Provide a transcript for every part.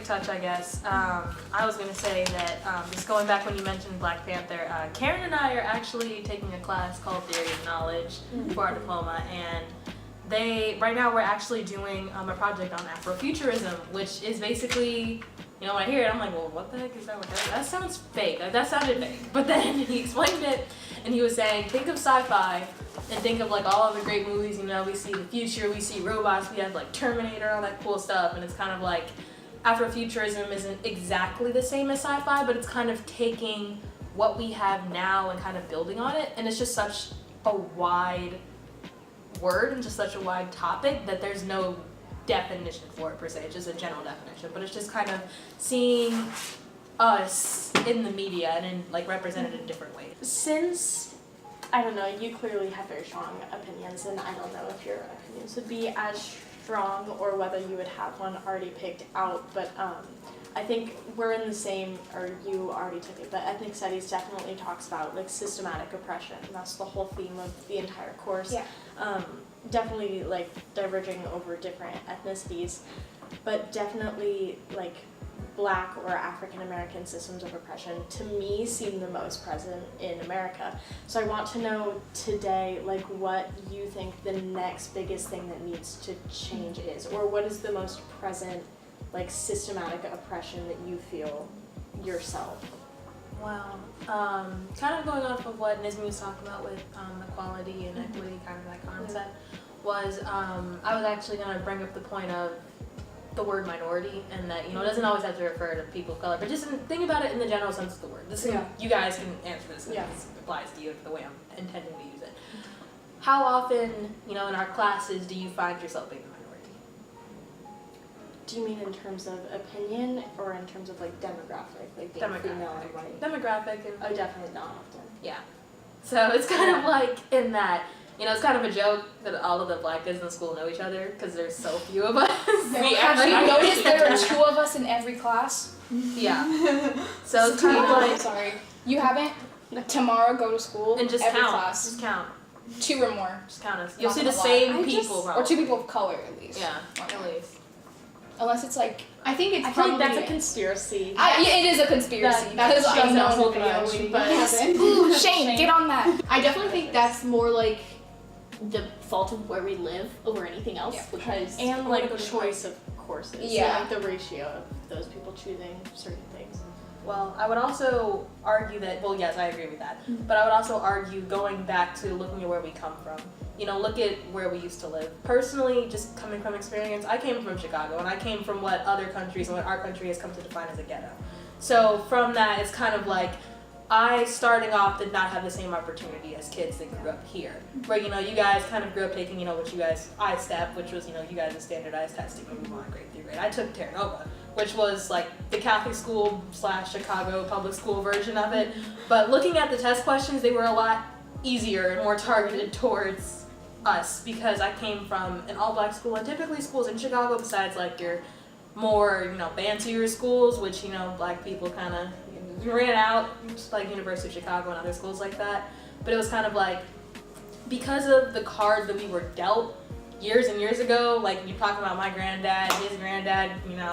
quick touch, I guess. I was gonna say that just going back when you mentioned Black Panther, Karyn and I are actually taking a class called Theory of Knowledge for our diploma, and right now we're actually doing a project on Afrofuturism, which is basically, you know, when I hear it, I'm like, well, what the heck is that? That sounds fake. That sounded fake. But then he explained it, and he was saying, think of sci-fi, and think of like all of the great movies, you know, we see the future, we see robots, we have like Terminator, all that cool stuff, and it's kind of like Afrofuturism isn't exactly the same as sci-fi, but it's kind of taking what we have now and kind of building on it, and it's just such a wide word and just such a wide topic that there's no definition for it per se. It's just a general definition, but it's just kind of seeing us in the media and in like represented in different ways. Since, I don't know, you clearly have very strong opinions, and I don't know if your opinions would be as strong or whether you would have one already picked out, but I think we're in the same, or you already took it, but ethnic studies definitely talks about like systematic oppression, and that's the whole theme of the entire course. Yeah. Definitely like diverging over different ethnicities, but definitely like Black or African American systems of oppression to me seem the most present in America. So I want to know today like what you think the next biggest thing that needs to change is, or what is the most present like systematic oppression that you feel yourself? Wow. Kind of going off of what Nismie was talking about with equality and equity, kind of that concept, was I was actually going to bring up the point of the word minority, and that, you know, it doesn't always have to refer to people of color, but just think about it in the general sense of the word. This you guys can answer this because this applies to you the way I'm intending to use it. How often, you know, in our classes do you find yourself being a minority? Do you mean in terms of opinion or in terms of like demographic, like being female and white? Demographic. And, oh, definitely not often. Yeah. So it's kind of like in that, you know, it's kind of a joke that all of the Black kids in the school know each other because there's so few of us. Have you noticed there are 2 of us in every class? Yeah. So it's kind of like... Sorry. You haven't? Tomorrow go to school, and just every count. class. Just count. 2 or more. Just count us. You'll see the same people, probably. Or 2 people of color, at least. Yeah, at least. Unless it's like... I feel like that's a conspiracy. It is a conspiracy. That's because just a whole video, but Ooh, Shane, get on that. I definitely think that's more like the fault of where we live over anything else, because and like choice of courses. Yeah. Like the ratio of those people choosing certain things. Well, I would also argue that, well, yes, I agree with that, but I would also argue going back to looking at where we come from. You know, look at where we used to live. Personally, just coming from experience, I came from Chicago, and I came from what other countries and what our country has come to define as a ghetto. So from that, it's kind of like, I, starting off, did not have the same opportunity as kids that grew up here. Where, you know, you guys kind of grew up taking, you know, what you guys, I-STEP, which was, you know, you guys' standardized testing and move on grade through grade. I took Terra Nova, which was like the Catholic school / Chicago public school version of it. But looking at the test questions, they were a lot easier and more targeted towards us, because I came from an all-Black school, and typically schools in Chicago, besides like your more, you know, fancier schools, which, you know, Black people kind of ran out, just like University of Chicago and other schools like that. But it was kind of like, because of the cards that we were dealt years and years ago, like you talking about my granddad, his granddad, you know,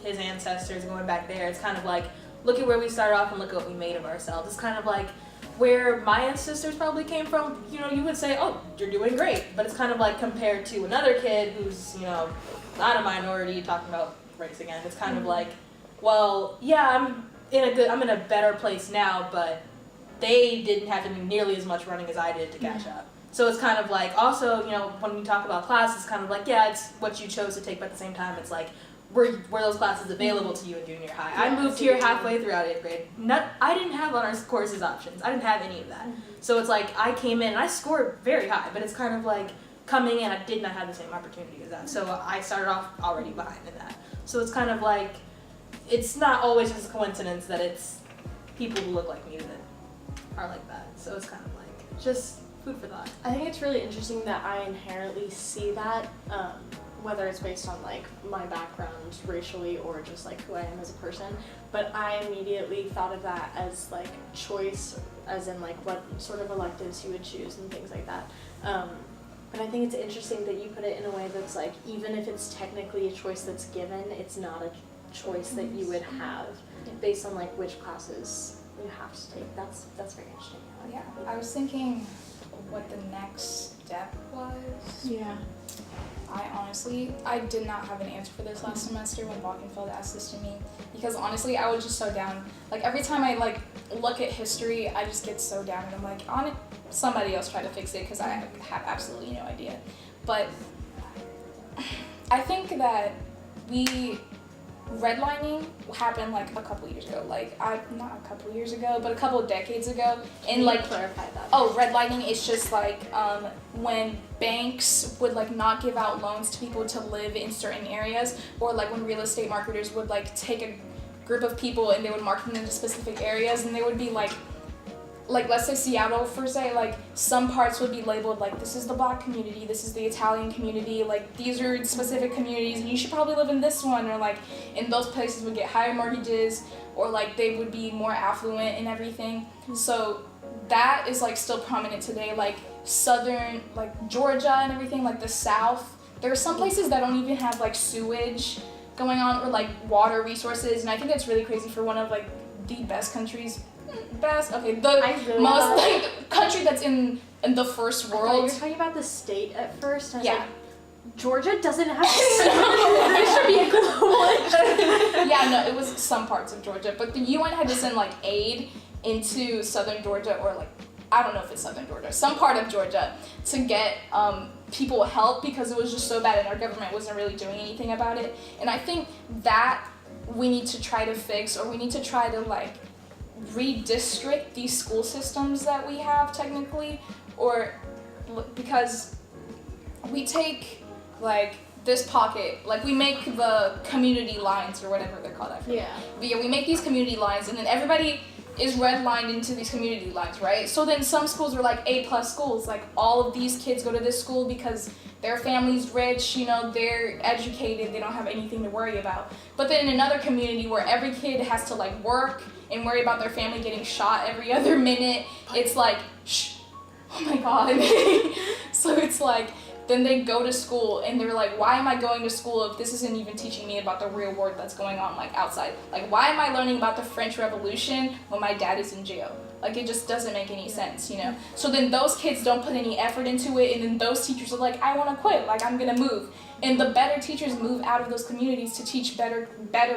his ancestors going back there, it's kind of like, look at where we started off and look at what we made of ourselves. It's kind of like where my ancestors probably came from, you know, you would say, oh, you're doing great. But it's kind of like compared to another kid who's, you know, not a minority, talking about race again, it's kind of like, well, yeah, I'm in a better place now, but they didn't have to do nearly as much running as I did to catch up. So it's kind of like, also, you know, when we talk about classes, it's kind of like, yeah, it's what you chose to take, but at the same time, it's like, were those classes available to you in junior high? I moved here halfway throughout 8th grade. I didn't have honors courses options. I didn't have any of that. So it's like, I came in and I scored very high, but it's kind of like, coming in, I did not have the same opportunity as that. So I started off already behind in that. So it's kind of like, it's not always just a coincidence that it's people who look like me that are like that. So it's kind of like, just food for thought. I think it's really interesting that I inherently see that, whether it's based on like my background racially or just like who I am as a person, but I immediately thought of that as like choice, as in like what sort of electives you would choose and things like that. But I think it's interesting that you put it in a way that's like, even if it's technically a choice that's given, it's not choice that you would have based on like which classes you have to take. That's very interesting. Yeah, I was thinking what the next step was. Yeah. I did not have an answer for this last semester when Balkenfeld asked this to me, because honestly, I was just so down. Like every time I like look at history, I just get so down, and I'm like, on it, somebody else try to fix it, because I have absolutely no idea. But I think that redlining happened like a couple years ago, not a couple years ago, but a couple of decades ago. And like, clarify that. oh, redlining is just like when banks would like not give out loans to people to live in certain areas, or like when real estate marketers would like take a group of people and they would market them into specific areas, and they would be like let's say Seattle for say, like some parts would be labeled like this is the Black community, this is the Italian community, like these are specific communities and you should probably live in this one, or like in those places would get higher mortgages, or like they would be more affluent and everything. So that is like still prominent today, like southern, like Georgia and everything, like the South. There are some places that don't even have like sewage going on or like water resources, and I think that's really crazy for one of like the best countries. The most like country that's in the first world. You're talking about the state at first. I was Yeah. like, Georgia doesn't have. There should be a global. Yeah, no, it was some parts of Georgia, but the UN had to send like aid into southern Georgia, or like I don't know if it's southern Georgia, some part of Georgia, to get people help, because it was just so bad and our government wasn't really doing anything about it. And I think that we need to try to fix, or we need to try to like redistrict these school systems that we have technically, or because we take like this pocket, like we make the community lines or whatever they're called, I forget. Yeah. But yeah, we make these community lines, and then everybody is redlined into these community lines, right? So then some schools are like A+ schools, like all of these kids go to this school because their family's rich, you know, they're educated, they don't have anything to worry about. But then in another community where every kid has to like work and worry about their family getting shot every other minute, it's like, shh, oh my God. So it's like, then they go to school and they're like, why am I going to school if this isn't even teaching me about the real world that's going on like outside? Like, why am I learning about the French Revolution when my dad is in jail? Like, it just doesn't make any sense, you know? So then those kids don't put any effort into it, and then those teachers are like, I want to quit, like I'm gonna move. And the better teachers move out of those communities to teach better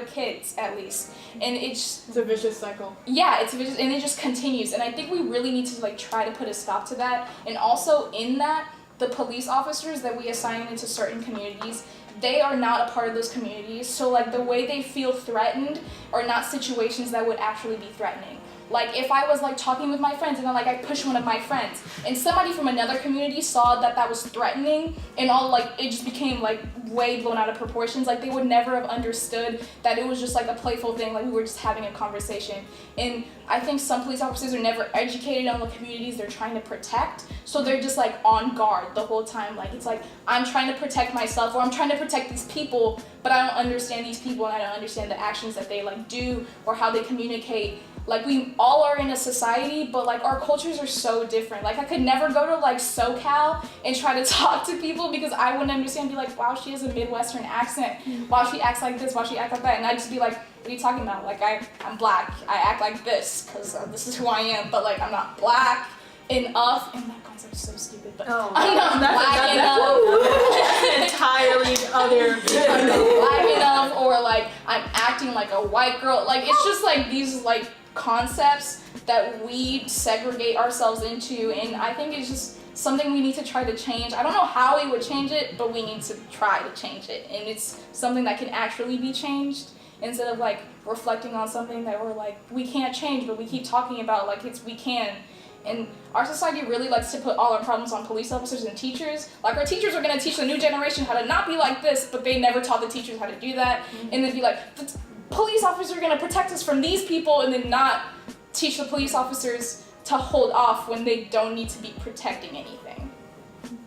kids, at least. And it's a vicious cycle. Yeah, it's vicious, and it just continues. And I think we really need to like try to put a stop to that. And also in that, the police officers that we assign into certain communities, they are not a part of those communities. So like the way they feel threatened are not situations that would actually be threatening. Like if I was like talking with my friends and then like I push one of my friends and somebody from another community saw that that was threatening, and all like it just became like way blown out of proportions, like they would never have understood that it was just like a playful thing, like we were just having a conversation. And I think some police officers are never educated on the communities they're trying to protect, so they're just like on guard the whole time. Like it's like, I'm trying to protect myself, or I'm trying to protect these people, but I don't understand these people and I don't understand the actions that they like do or how they communicate. Like we all are in a society, but like our cultures are so different. Like I could never go to like SoCal and try to talk to people because I wouldn't understand, be like, wow, she has a Midwestern accent, wow, she acts like this, wow, she acts like that. And I'd just be like, what are you talking about? Like I'm black, I act like this because this is who I am, but like I'm not black enough. And that concept is so stupid, but I'm not black enough. Entirely other. I'm not black enough, or like I'm acting like a white girl. Like it's just like these like concepts that we segregate ourselves into, and I think it's just something we need to try to change. I don't know how we would change it, but we need to try to change it, and it's something that can actually be changed instead of like reflecting on something that we're like we can't change, but we keep talking about like we can. And our society really likes to put all our problems on police officers and teachers. Like our teachers are going to teach the new generation how to not be like this, but they never taught the teachers how to do that. And then be like, the police officers are going to protect us from these people, and then not teach the police officers to hold off when they don't need to be protecting anything.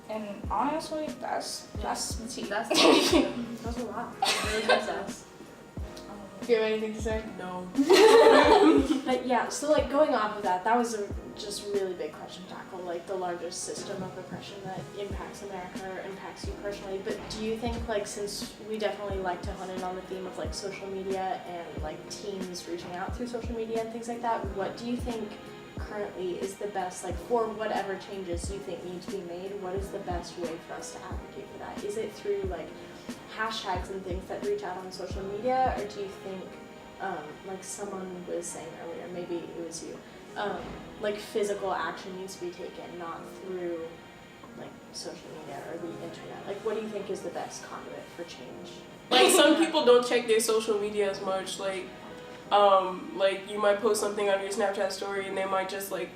And honestly, that's the tea. That's a lot. It really makes sense. Do you have anything to say? No. But yeah, so like going off of that, that was a just really big question to tackle, like the largest system of oppression that impacts America or impacts you personally. But do you think, like, since we definitely like to hone in on the theme of like social media and like teens reaching out through social media and things like that, what do you think currently is the best, like, for whatever changes you think need to be made, what is the best way for us to advocate for that? Is it through like hashtags and things that reach out on social media, or do you think, like someone was saying earlier, maybe it was you, like physical action needs to be taken, not through like social media or the internet? Like, what do you think is the best conduit for change? Like, some people don't check their social media as much. Like you might post something on your Snapchat story and they might just like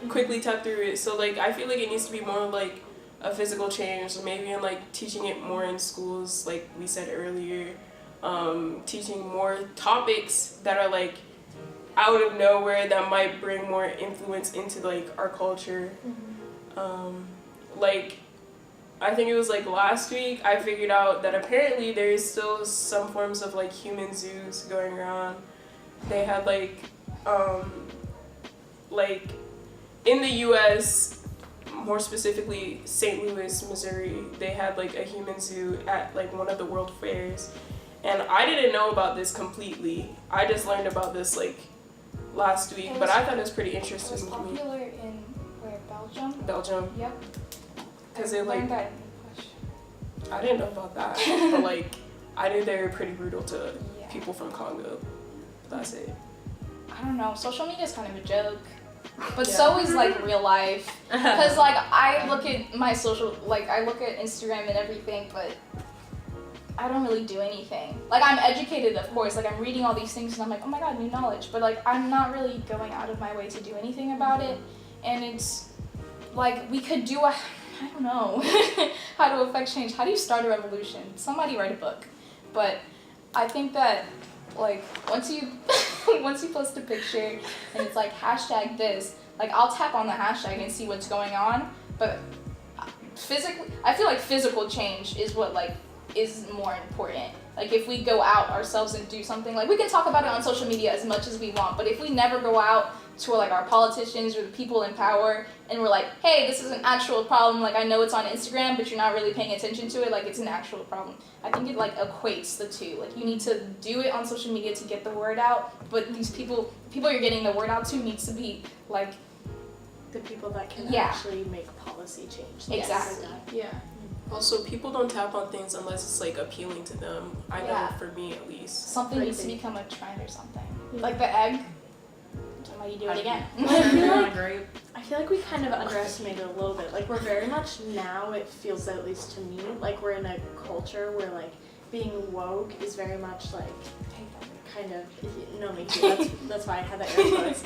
quickly tap through it. So like, I feel like it needs to be more like a physical change, so maybe in like teaching it more in schools, like we said earlier, teaching more topics that are like out of nowhere that might bring more influence into like our culture. Like, I think it was like last week I figured out that apparently there is still some forms of like human zoos going around. They had like in the US, more specifically St. Louis, Missouri, they had like a human zoo at like one of the world fairs. And I didn't know about this completely. I just learned about this like last week, but I thought it was pretty interesting It was to me. popular in Belgium? Belgium. Yep. Because I they like, learned that in English. I didn't know about that, but like I knew they were pretty brutal to Yeah. people from Congo. That's it. I don't know. Social media is kind of a joke, but Yeah. so is like real life. Because like I look at my social, like I look at Instagram and everything, but I don't really do anything. Like, I'm educated, of course. Like, I'm reading all these things and I'm like, oh my god, new knowledge. But like, I'm not really going out of my way to do anything about it. And it's like, we could do I don't know how to affect change. How do you start a revolution? Somebody write a book. But I think that like once you post a picture and it's like hashtag this, like I'll tap on the hashtag and see what's going on. But physically, I feel like physical change is what like is more important. Like if we go out ourselves and do something, like we can talk about it on social media as much as we want, but if we never go out to like our politicians or the people in power and we're like, hey, this is an actual problem, like I know it's on Instagram, but you're not really paying attention to it, like it's an actual problem. I think it like equates the two. Like you need to do it on social media to get the word out, but these people you're getting the word out to needs to be like The people that can Yeah. actually make policy change. Exactly. Yeah. Also, people don't tap on things unless it's like appealing to them. I know Yeah. for me at least. something needs to Crazy. become a trend or something. Yeah. Like the egg. Somebody do it again. I feel like we kind of underestimated a little bit. Like we're very much now, it feels at least to me, like we're in a culture where like being woke is very much like kind of, no, me too, that's why I had that air quotes.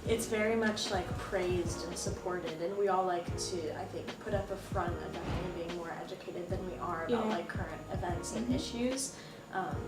It's very much like praised and supported, and we all like to, I think, put up a front of definitely being more educated than we are about Yeah. like current events and issues.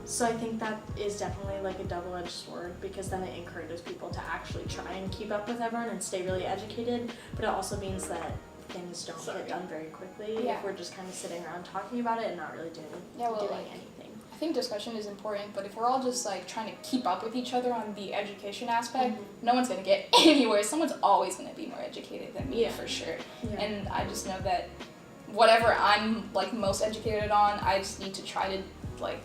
So I think that is definitely like a double-edged sword, because then it encourages people to actually try and keep up with everyone and stay really educated, but it also means that things don't get done very quickly Yeah. if we're just kind of sitting around talking about it and not really doing like, anything. I think discussion is important, but if we're all just like trying to keep up with each other on the education aspect, no one's gonna get anywhere. Someone's always gonna be more educated than me, Yeah. for sure. Yeah. And I just know that whatever I'm like most educated on, I just need to try to like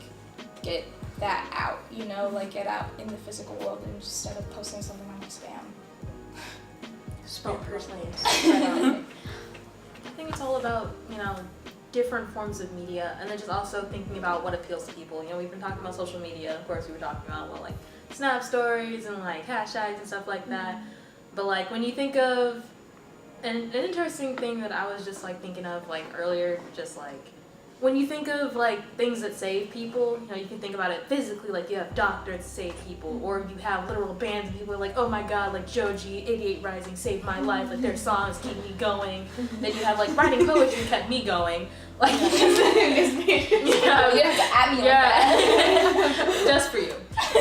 get that out, you know, like get out in the physical world instead of posting something on my spam. Speak personally. I think it's all about, different forms of media, and then just also thinking about what appeals to people. We've been talking about social media, of course we were talking about, like, Snap stories and, like, hashtags and stuff like that. But, like, when you think of, an interesting thing that I was just, like, thinking of, like, earlier, just, like, when you think of, like, things that save people, you can think about it physically, like, you have doctors that save people, or you have literal bands of people like, oh my god, like, Joji, 88 Rising saved my life, like, their songs keep me going. Then you have, like, writing poetry kept me going. Like, You have to add me like that. just for you.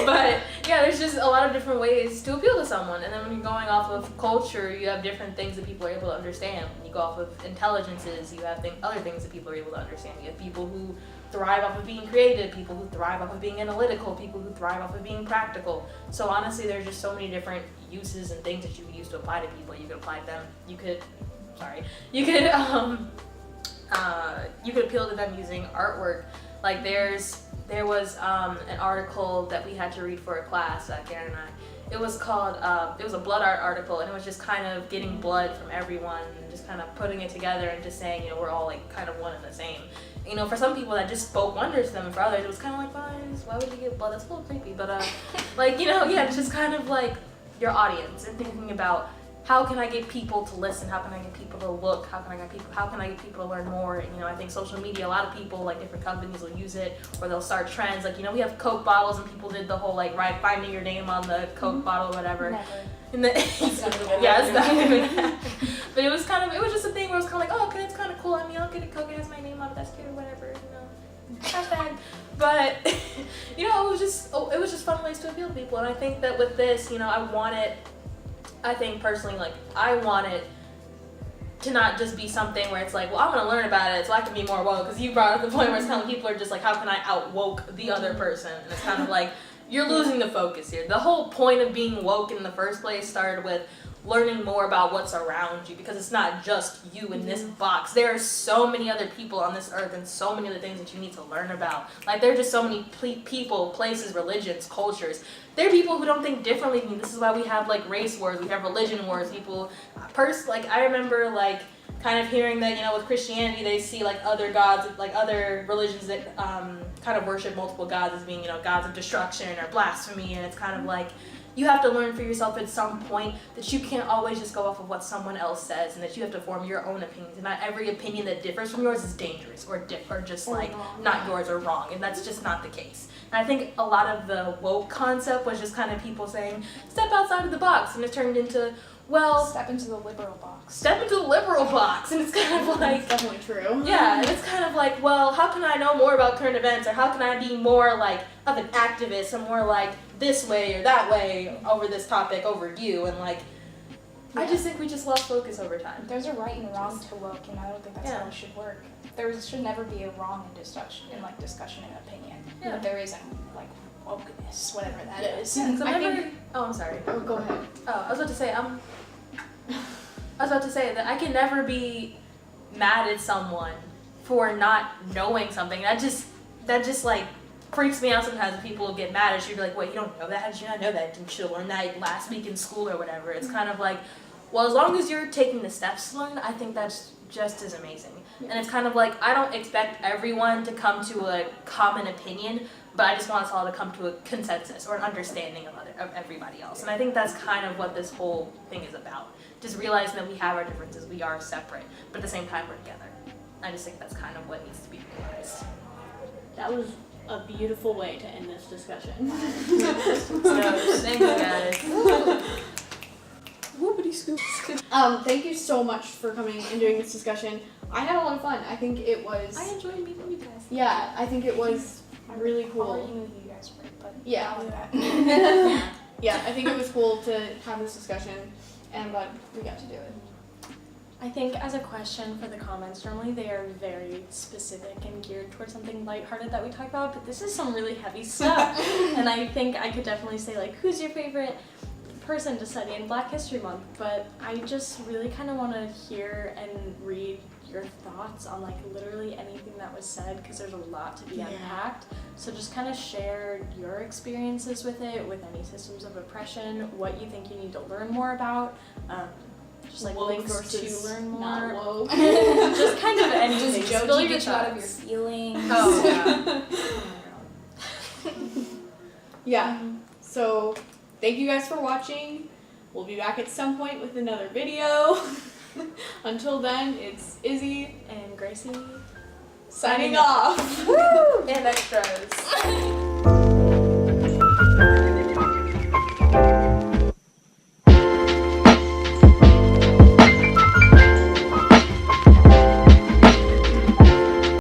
But yeah, there's just a lot of different ways to appeal to someone. And then when you're going off of culture, you have different things that people are able to understand. When you go off of intelligences, you have other things that people are able to understand. You have people who thrive off of being creative, people who thrive off of being analytical, people who thrive off of being practical. So honestly, there's just so many different uses and things that you could use to apply to people. You could apply to them. You could appeal to them using artwork. Like there was an article that we had to read for a class, Karyn and I. It was called, it was a blood art article, and it was just kind of getting blood from everyone and just kind of putting it together and just saying, we're all like kind of one and the same. For some people that just spoke wonders to them, and for others it was kind of like, why would you get blood? That's a little creepy, but it's just kind of like your audience and thinking about how can I get people to listen? How can I get people to look? How can I get people to learn more? And, I think social media, a lot of people, like different companies will use it, or they'll start trends. Like, we have Coke bottles, and people did the whole finding your name on the Coke bottle or whatever. Never. It's not gonna happen. But it was just a thing where it was kind of like, oh, okay, it's kind of cool. I'll get a Coke, it has my name on it, that's cute or whatever, Hashtag. But, it was just fun ways to appeal to people. And I think that with this, I think personally, I want it to not just be something where it's like, well, I'm going to learn about it so I can be more woke. Because you brought up the point where it's kind of people are just like, how can I out-woke the other person? And it's kind of like, you're losing the focus here. The whole point of being woke in the first place started with learning more about what's around you, because it's not just you in this box. There are so many other people on this earth and so many other things that you need to learn about. There are just so many people, places, religions, cultures. There are people who don't think differently than you. This is why we have race wars, we have religion wars. People, I remember kind of hearing that, with Christianity, they see other gods, other religions that kind of worship multiple gods as being, gods of destruction or blasphemy, and it's kind of like, you have to learn for yourself at some point that you can't always just go off of what someone else says, and that you have to form your own opinions. And not every opinion that differs from yours is dangerous or just not yours or wrong, and that's just not the case. And I think a lot of the woke concept was just kind of people saying, step outside of the box, and it turned into, step into the liberal box. Step into the liberal box, and it's kind of like... That's definitely true. Yeah, and it's kind of like, well, how can I know more about current events, or how can I be more of an activist, or more this way or that way over this topic over you, and I just think we just lost focus over time. There's a right and wrong to woke, and I don't think that's how it should work. There should never be a wrong in discussion and opinion. Yeah. But there isn't wokeness, whatever that is. Yeah, I'm sorry. Oh, go ahead. Oh, I was about to say that I can never be mad at someone for not knowing something. That just freaks me out sometimes when people get mad at you. Be like, wait, you don't know that? How did you not know that? Didn't you learn that last week in school or whatever? It's kind of like, well, as long as you're taking the steps to learn, I think that's just as amazing. And it's kind of like, I don't expect everyone to come to a common opinion, but I just want us all to come to a consensus or an understanding of everybody else. And I think that's kind of what this whole thing is about. Just realizing that we have our differences, we are separate, but at the same time we're together. I just think that's kind of what needs to be realized. That was a beautiful way to end this discussion. So, thank you guys. Whoopity scoop. Thank you so much for coming and doing this discussion. I had a lot of fun. I think it was... I enjoyed meeting you guys. Yeah, I think it was really cool. Arguing with you guys, but Yeah. not with that. Yeah, I think it was cool to have this discussion, and I'm glad we got to do it. I think as a question for the comments, normally they are very specific and geared towards something lighthearted that we talk about, but this is some really heavy stuff. And I think I could definitely say who's your favorite person to study in Black History Month, but I just really kind of want to hear and read your thoughts on literally anything that was said, because there's a lot to be unpacked. So just kind of share your experiences with it, with any systems of oppression, what you think you need to learn more about, just Woke links versus to learn more. Not woke. Just kind of anything. Just Spill your get you out of your thoughts. feelings. Oh, yeah. Yeah, so thank you guys for watching. We'll be back at some point with another video. Until then, it's Izzy And Gracey signing off. And extras.